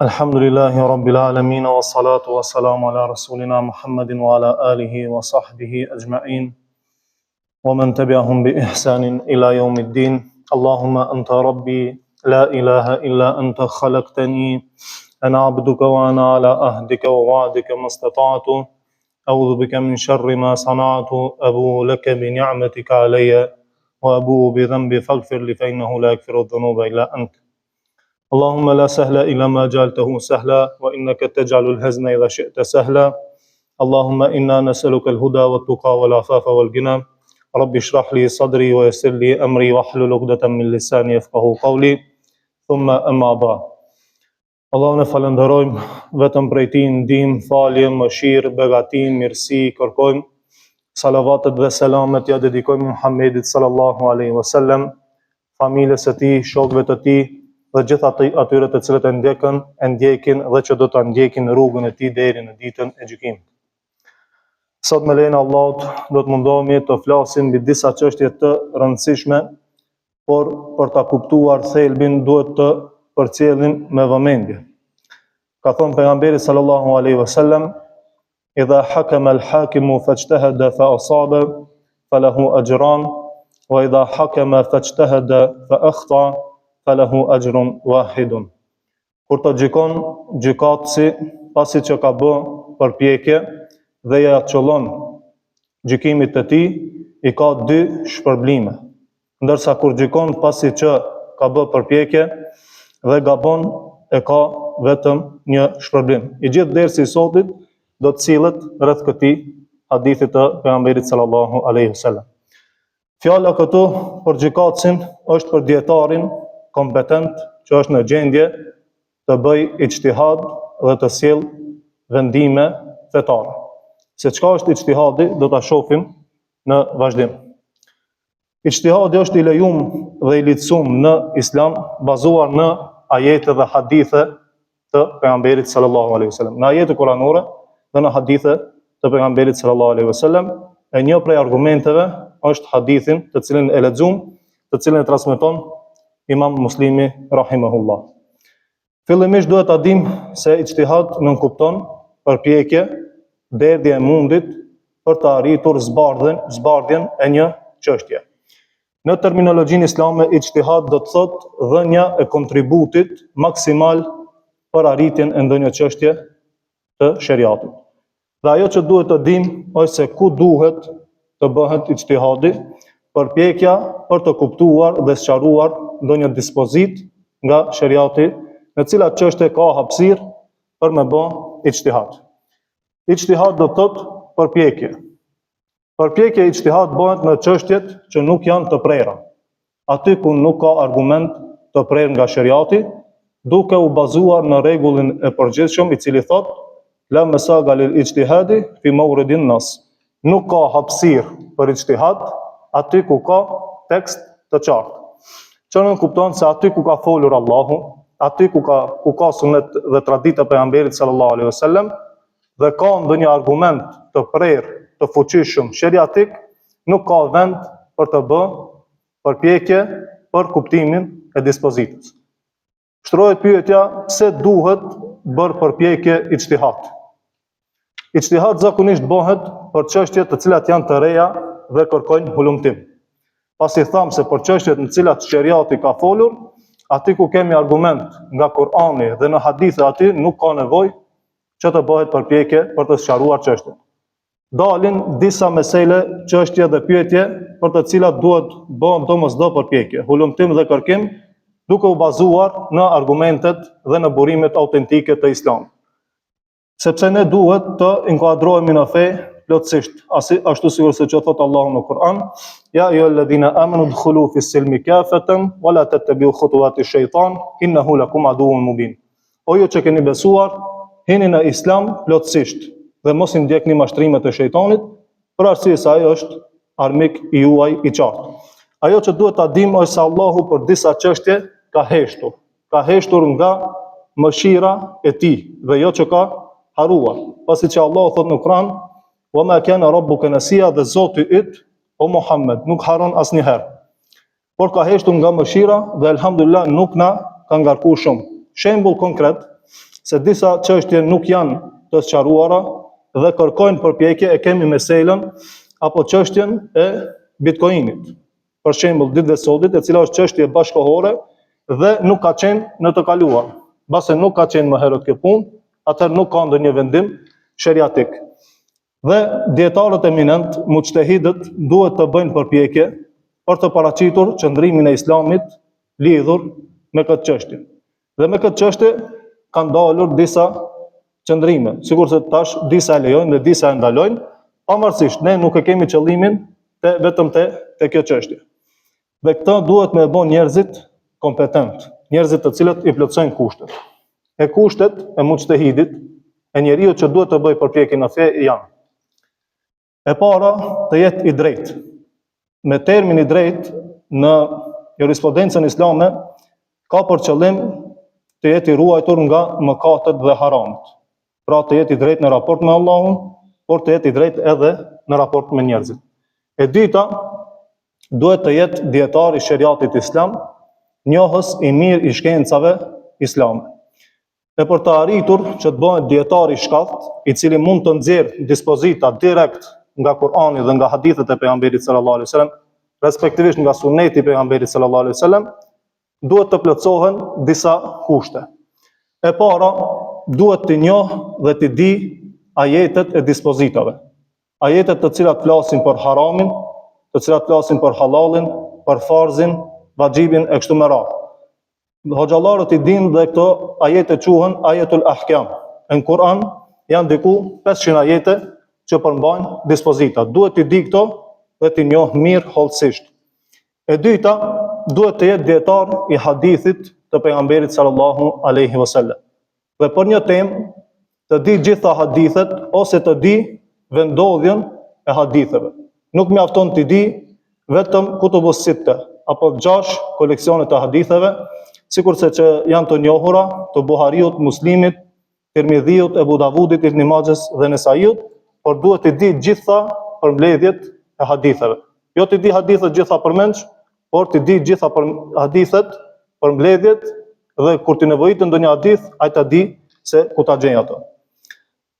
Alhamdulillahi Rabbil Alamin, wa salatu wa salamu ala Rasulina Muhammedin wa ala alihi wa sahbihi ajma'in, wa man tabi'ahum bi ihsanin ila yawmiddin. Allahumma anta Rabbi, la ilaha illa anta khalaqtani, ana abduka wa ana ala ahdika wa wa'dika mastata'tu, a'udhu bika min sharri ma sana'tu, abu laka bi ni'matika alayya, wa abu bi dhanbi faghfir li fa innahu la yaghfiru dhunuba illa anta. اللهم لا سهل إلا ما جعلته سهلا وإنك تجعل الحزن إذا شئت سهلا. اللهم إنا نسألك الهدى والتقى والعفاف والغنى. رب اشرح لي صدري ويسر لي أمري واحلل عقدة من لساني يفقهوا قولي. ثم أما بعد. Allahun e falenderojmë, vetëm prej Tij ndihmë, falje, mëshirë, begatim, mirësi kërkojmë. Salavatet dhe selamet ja dedikojmë Muhammedit sallallahu alaihi wasallam, familjes së tij, shokëve të tij, dhe gjithë atyre të cilët e ndjekin dhe që do të ndjekin rrugën e tij deri në ditën e gjykimit. Sot me lejen e Allahut do të mundohemi të flasim mbi disa çështje të rëndësishme, por për ta kuptuar thelbin duhet të përcjellim me vëmendje. Ka thënë pejgamberi sallallahu alaihi wasallam: "Idha hakama al-hakimu fajtahada fa asaba falahu ajran, wa idha hakama fajtahada fa akhta falahu ajrun wahidun." Kur të gjykon gjykatësi pasi që ka bë përpjekje dhe ja çollon gjykimit të tij, i ka dy shpërblime. Ndërsa kur gjykon pasi që ka bë përpjekje dhe gabon, e ka vetëm një shpërblim. I gjithë dersi i sotit do të cilët rreth këtij hadithit të pejgamberit sallallahu alaihi wasallam. Fjala këtu për gjykatësin është për dietarin kompetent që është në gjendje të bëj ijtihad dhe të sjell vendime fetare. Se çka është ijtihadi do ta shohim në vazhdim. Ijtihadi është i lejuar dhe i lehtësuar në Islam, bazuar në ajete dhe hadithe të pejgamberit sallallahu alaihi wasallam. Në ajete kuranore dhe në hadithe të pejgamberit sallallahu alaihi wasallam, e një prej argumenteve është hadithin të cilin e lexuam, të cilin e transmeton Imam Muslimi rahimahullah. Fillimisht duhet ta dim se ijtihad nënkupton përpjekje, derdhje e mundit për të arritur zbardhjen e një çështje. Në terminologjinë islame, ijtihad do të thotë dhënia e kontributit maksimal për arritjen e ndonjë çështje të shariatit. Dhe ajo që duhet të dim është se ku duhet të bëhet ijtihadi, përpjekja për të kuptuar dhe sqaruar ndonjë dispozit nga shariati, në cilat çështje ka hapësirë për me bë ijtihad. Ijtihad do të thotë përpjekje. Përpjekja e ijtihad bëhet në çështjet që nuk janë të prera, aty ku nuk ka argument të prerë nga shariati, duke u bazuar në rregullin e përgjithshëm i cili thotë: la masaga lil ijtihadi fi mawridin nas. Nuk ka hapësirë për ijtihad aty ku ka tekst të qartë. Që nuk kupton se aty ku ka folur Allahu, aty ku ka sunet dhe tradita e pejgamberit sallallahu alaihi wasallam, dhe ka ndonjë argument të prerë, të fuqishëm shariatik, nuk ka vend për të bërë përpjekje për kuptimin e dispozitës. Shtrohet pyetja, pse duhet bërë përpjekje ijtihad? Ijtihad zakonisht bëhet për çështje të cilat janë të reja dhe kërkojnë hulumtim. Pasi thamë se për çështjet në cilat shariati ka folur, aty ku kemi argument nga Kur'ani dhe në hadithe, aty nuk ka nevojë që të bëhet përpjekje për të sqaruar çështjen. Dalin disa mesele, çështje dhe pyetje për të cilat duhet bëhen domosdoshmë përpjekje, hulumtim dhe kërkim, duke u bazuar në argumentet dhe në burimet autentike të Islamit. Sepse ne duhet të inkuadrohemi në fe plotësisht, ashtu sikur se që thot Allahu në Kur'an: ja ayyuhalladhina amanu dkhulu fis-silmi kafatan wa la tattabi'u khutuwati shaytan innahu lakum aduwwun mubin. O ju që keni besuar, hini në Islam plotësisht dhe mos i ndjekni mashtrimet e shejtanit, për arsye se ai është armik i juaj i qartë. Ajo që duhet ta dim është se Allahu për disa çështje ka heshtur nga mëshira e tij dhe jo që ka haruar. Pasi që Allahu thot në Kur'an: "Wa ma kana rabbuka nasiya", dhe Zoti yt, o Muhammed, nuk haron asnjëherë. Por ka heshtur nga mëshira dhe elhamdulillah nuk na ka ngarkuar shumë. Shembull konkret, se disa çështje nuk janë të sqaruara dhe kërkojnë përpjekje. E kemi meselën apo çështjen e Bitcoinit. Për shembull, ditëve të sotit, e cila është çështje bashkëkohore dhe nuk ka qenë në të kaluar. Mbase nuk ka qenë më herët kjo punë, atëherë nuk ka ndonjë vendim sheriatik. Dhe dietarët eminent, muçtehidët, duhet të bëjnë përpjekje për të paraqitur qëndrimin e Islamit lidhur me këtë çështje. Dhe me këtë çështje kanë dalur disa qëndrime, sikurse tash disa e lejojnë dhe disa e ndalojnë, pavarësisht ne nuk e kemi qëllimin vetëm te kjo çështje. Dhe këtë duhet me bën njerëzit kompetent, njerëzit të cilët i plotësojnë kushtet. E kushtet e muçtehidit, e njeriu që duhet të bëjë përpjekje në fe janë: e para, të jetë i drejtë. Me termin i drejtë në jurisprudencën islame ka për qëllim të jetë i ruajtur nga mëkatet dhe haramet. Pra të jetë i drejtë në raport me Allahun, por të jetë i drejtë edhe në raport me njerëzit. E dyta, duhet të jetë dietar i sheriatit islam, njohës i mirë i shkencave islame. E për të arritur që të bëhet dietar i shkallët, i cili mund të nxjerrë dispozita direkt nga Kur'ani dhe nga hadithet e pejgamberit sallallahu alaihi wasallam, respektivisht nga suneti i pejgamberit sallallahu alaihi wasallam, duhet të plotësohen disa kushte. E para, duhet të njohë dhe të di ajetet e dispozitave. Ajetet të cilat flasin për haramin, të cilat flasin për halalin, për farzin, vajibin e kështu me radhë. Hoxhallarët i dinë dhe këto ajete quhen ajetul ahkam. Në Kur'an janë diku 500 ajete që përmbajnë dispozita. Duhet të di këto dhe të njohë mirë hollësisht. E dyta, duhet të jetë dietar i hadithit të pejgamberit sallallahu alaihi wasallam. Dhe për një temë të di gjitha hadithet ose të di vendodhjen e haditheve. Nuk mjafton të di vetëm kutubus sitte apo 6 koleksione të haditheve, sikurse që janë të njohura të Buhariut, Muslimit, Tirmidhiut, Ebu Davudit, Ibn Majahs dhe Nesaiut, por duhet të di gjitha përmbledhjet e haditheve. Jo të di hadithet gjitha përmendsh, por të di gjitha hadithet, përmbledhjet, dhe kur të nevojitet ndonjë hadith, ai ta di se ku ta gjej ato.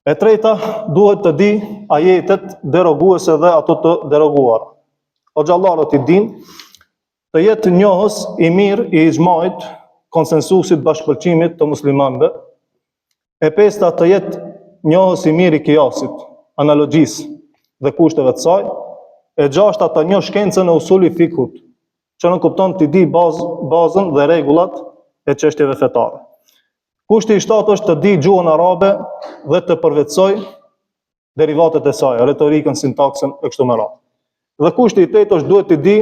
E treta, duhet të di ajetet deroguese dhe ato të deroguara. Hoxhallarët i dinë të jetë njohës i mirë i ixhmait, konsensusit bashkëpëlqimit të muslimanëve. E pesta, të jetë njohës i mirë i kiasit, analogjisë dhe kushteve të saj. E gjashta, të njohë shkencën e usuli fikut, që në kupton të di bazën dhe rregullat e çështjeve fetare. Kushti i 7 është të di gjuhën arabe dhe të përvetsoj derivatet e saj, retorikën, sintaksën e kështu me radhë. Dhe kushti i 8 është duhet të di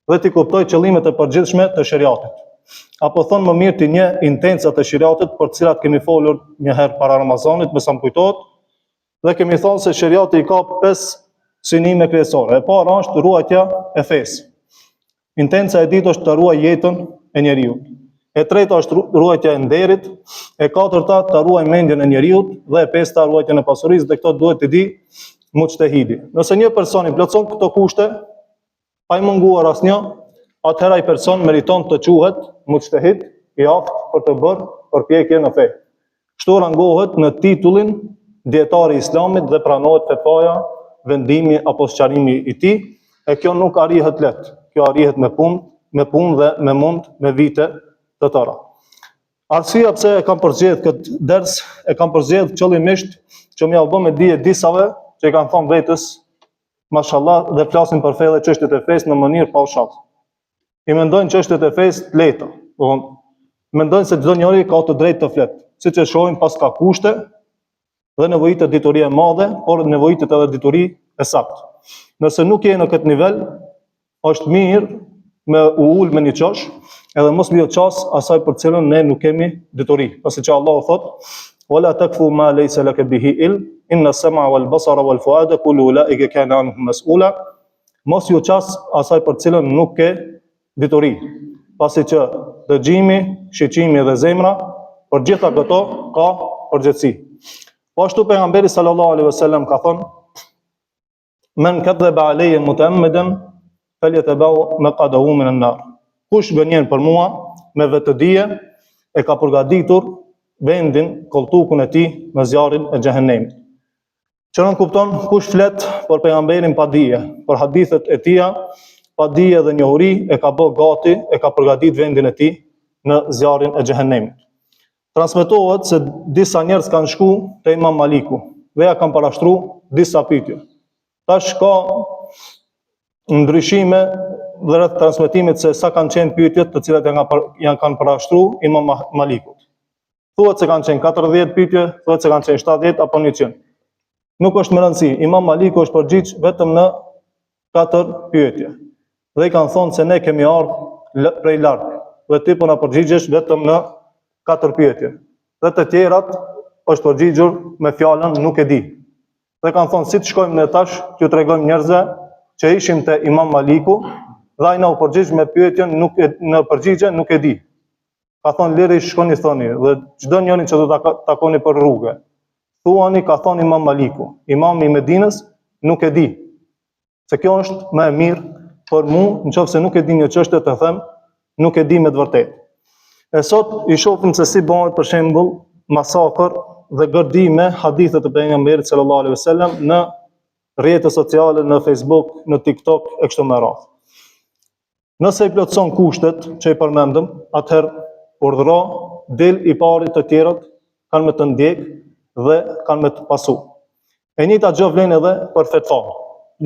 dhe të kuptoj qëllimet e përgjithshme të shariatit. Apo thonë më mirë të një intencat e shariatit për të cilat kemi folur një herë para Ramazanit, me sa më kujtohet, dhe kemi thonë se shariati i ka 5 synime kryesore. E para është ruajtja e fesë. Intenca e dytë është të ruaj jetën e njeriu. E treta është ruajtja e nderit, e katërta të ruaj mendjen e njeriut dhe e pesta ruajtjen e pasurisë, dhe këto duhet të di muçtehidi. Nëse një person i plotson këto kushte, pa i munguar asnjë, atëherë ai person meriton të quhet muçtehid i aftë për të bërë përpjekje në fe. Kështu rangohet në titullin dietari i Islamit dhe pranohet fetvaja, vendimi apo sqarimi i tij, e kjo nuk arrihet lehtë. Kjo arrihet me punë dhe me mund, me vite të tëra. Arsyeja pse e kam përzgjedhur këtë ders, e kam përzgjedhur qëllimisht që m'ia u bë me dije disave që i kanë thonë vetës mashallah dhe flasin për fe dhe çështjet e fesë në mënyrë pa ushat. I mendojnë çështjet e fesë të lehta. Mendojnë se çdo njeri ka të drejtë të flet. Siç e shohim, pas ka kushte dhe nevojitet dituri e madhe, por nevojitet edhe dituri e saktë. Nëse nuk je në këtë nivel, është mirë me u ul me një çosh, edhe mos më qas asaj për cilën ne nuk kemi dituri. Pasi që Allahu thotë: "Wala takfu ma laysa laka bihi ilm, inna as-sam'a wal basara wal fuada kullu ulaika kana anhu mas'ula." Mos ju qas asaj për cilën nuk ke dituri. Pasi që dëgjimi, shiqimi dhe zemra, për gjitha këto ka përgjegjësi. Po ashtu pejgamberi sallallahu alaihi wasallam ka thënë: "Men kadhaba alayya mutaammidan falyatabawa maq'adahu min an-nar." Kush gënjen për mua me vetëdije, e ka përgatitur vendin, koltukun e tij me zjarrin e xhehenemit. Që nuk kupton kush flet për pejgamberin pa dije, për hadithet e tija pa dije dhe njohuri, e ka bë gati, e ka përgatit vendin e tij në zjarrin e xhehenemit. Transmetohet se disa njerëz kanë shku te Imam Maliku dhe ja kanë parashtruar disa pyetje. Tash ka ndryshime dhe rreth transmetimit se sa kanë qenë pyetjet të cilat janë kanë parashtruar Imam Malikut. Thuhet se kanë qenë 40 pyetje, thuhet se kanë qenë 70 apo 100. Nuk është më rëndësi. Imam Maliku është përgjigj vetëm në 4 pyetje. Dhe i kanë thonë se ne kemi ardhur prej larg, dhe ti po na përgjigjesh vetëm në 4 pyetje. Dhe të tjerat është përgjigjur me fjalën nuk e di. Dhe kanë thonë si të shkojmë ne tash, t'ju tregojmë njerëzve që ishim te Imam Maliku, dhe ai na u përgjigj me pyetjen në përgjigje nuk e di. Ka thonë liri shkoni thoni, dhe çdo njëri që do ta takoni për rrugë. Thuani ka thonë Imam Maliku, imami i Medinës nuk e di. Se kjo është më e mirë për mua, nëse nuk e di një çështje të them, nuk e di me të vërtetë. E sot i shohim se si bëhet për shembull masakër dhe gërdi me hadithe të pejgamberit sallallahu alaihi wasallam në rrjetet sociale, në Facebook, në TikTok e kështu me radhë. Nëse i plotëson kushtet që i përmendëm, atëherë urdhëro del i pari të tjerët kanë me të ndjek dhe kanë me të pasu. E njëjta gjë vlen edhe për fetva.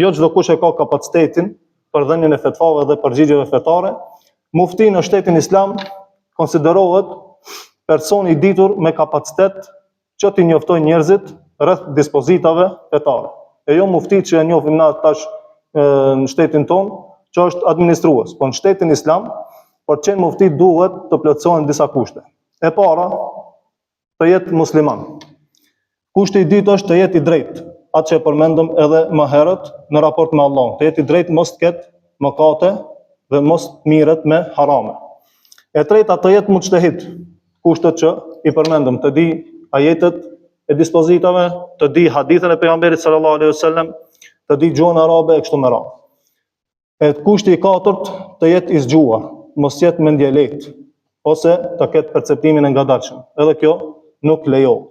Jo çdo kush e ka kapacitetin për dhënien e fetvave dhe përgjigjeve fetare. Mufti në shtetin islam konsiderohet person i ditur me kapacitet që t'i njoftojë njerëzit rreth dispozitave fetare. E jo mufti që e njohim na tash në shtetin ton, që është administrues. Po në shtetin islam, për të qenë mufti duhet të plotësohen disa kushte. E para, të jetë musliman. Kushti i dytë është të jetë i drejtë, atë që e përmendëm edhe më herët në raport me Allahun. Të jetë i drejtë, mos të ketë mëkate dhe mos të mirret me harame. E treta, të jetë mujtahid. Kushtet që i përmendëm, të di ajetet e dispozitave, të di hadithen e pejgamberit sallallahu alaihi wasallam, të di gjuhën arabe e kështu me radhë. E kushti i katërt, të jetë i zgjuar, mos jetë mendje lehtë ose të ketë perceptimin e ngadalshëm. Edhe kjo nuk lejohet.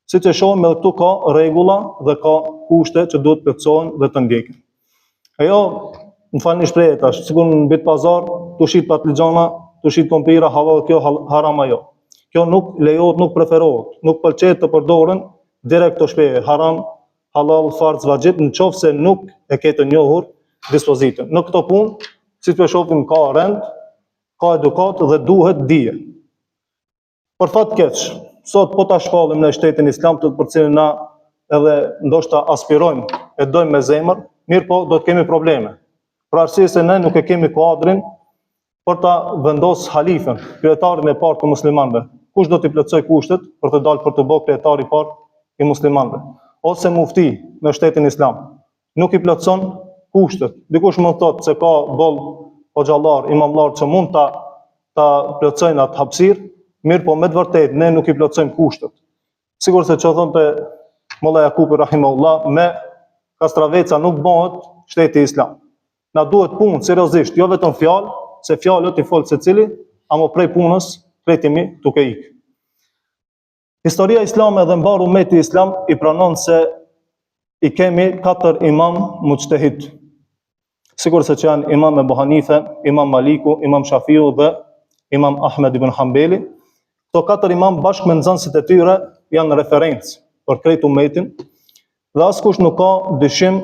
Siç e shohim edhe këtu ka rregulla dhe ka kushte që duhet plotësohen dhe të ndjeken. Ajo, më falni shprehje tash, sikur në bit pazar, tushit patligjana, tushit kompira, halal kjo, haram ajo. Kjo nuk lejohet, nuk preferohet, nuk pëlqet të përdoren direkt të shprehje, haram, halal, farz, vajib, nëse nuk e ke të njohur dispozitën. Në këto punë, siç e shohim ka rend, ka edukat dhe duhet dije. Për fat keq, sot po ta shpallim në shtetin islam të për cilin na edhe ndoshta aspirojmë e dojmë me zemër, mirë po do të kemi probleme. Për arsye se ne nuk e kemi kuadrin për ta vendos halifën, kryetarin e parë të muslimanëve. Kush do t'i plotësoj kushtet për të dalë për të bërë kryetari i parë i muslimanëve? Ose mufti në shtetin islam nuk i plotëson kushtet. Dikush mund të thotë se ka boll hoxhallar, imamllar që mund ta plotësojnë atë hapësirë, mirë po me të vërtetë ne nuk i plotësojmë kushtet. Sigur se që thonte Molla Jakupi rahimahullah, me kastraveca nuk bëhet shteti islam. Na duhet punë seriozisht, jo vetëm fjalë, se fjalët i fol secili, ama prej punës pritemi duke ikë. Historia islame dhe mbar ummeti islam i pranon se i kemi 4 imam mujtahid. Sigur se që janë Imam Ebu Hanife, Imam Maliku, Imam Shafiu dhe Imam Ahmed ibn Hanbeli. Këto 4 imam bashkë me nxënësit e tyre janë referencë për krejt ummetin dhe askush nuk ka dyshim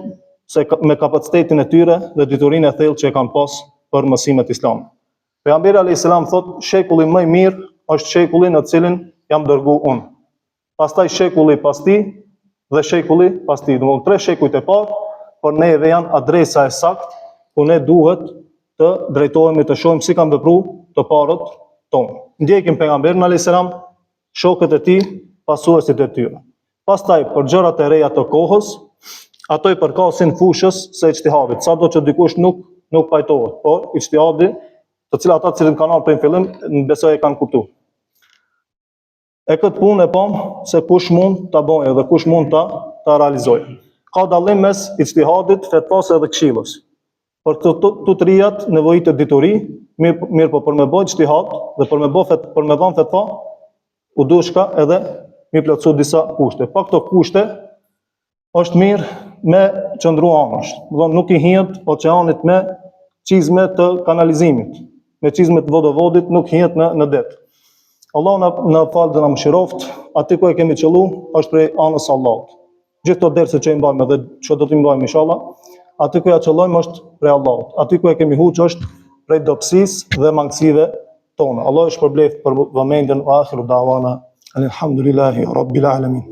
se me kapacitetin e tyre dhe diturinë e thellë që e kanë pas për mësimet islame. Pejgamberi alayhis salam thotë, shekulli më i mirë është shekulli në cilin jam dërguar unë. Pastaj shekulli pas tij dhe shekulli pas tij. Domthonë 3 shekujt e parë por neve janë adresa e saktë ku ne duhet të drejtohemi të shohim si kanë vepruar të parët tonë. Ndjekim pejgamberin alayhis salam, shokët e tij, pasuesit e tyre. Pastaj për gjërat e reja të kohës, ato i përkasin fushës së ijtihadit, sado që dikush nuk pajtohet, por ijtihadi, të cilat ata që kanë ardhur prej fillim, besoj e kanë kuptuar. E këtë punë e pam se kush mund ta bëjë dhe kush mund ta realizojë. Ka dallim mes ijtihadit, fetvës dhe këshillës. Për të rijat nevojitet dituri, mirë po për me bëj ijtihad dhe për me dhënë fetva, u dushka edhe mi plotësu disa kushte. Pa këto kushte, është mirë me qëndru anësh. Nuk i hihet oqeanit me çizme të kanalizimit, me çizme të vodovodit, nuk hihet në det. Allah në falë dhe në mëshiroft, aty ku e kemi qëllu, është prej anës Allahut. Gjithë të derse që i mbajmë dhe që do t'i mbajmë inshallah, aty ku ja qëllojmë është prej Allahut. Aty ku e kemi huq është prej dobësisë dhe mangësive tona. Allah është përbleft për vëmendjen, wa akhiru da'wana alhamdulillahi rabbil alamin.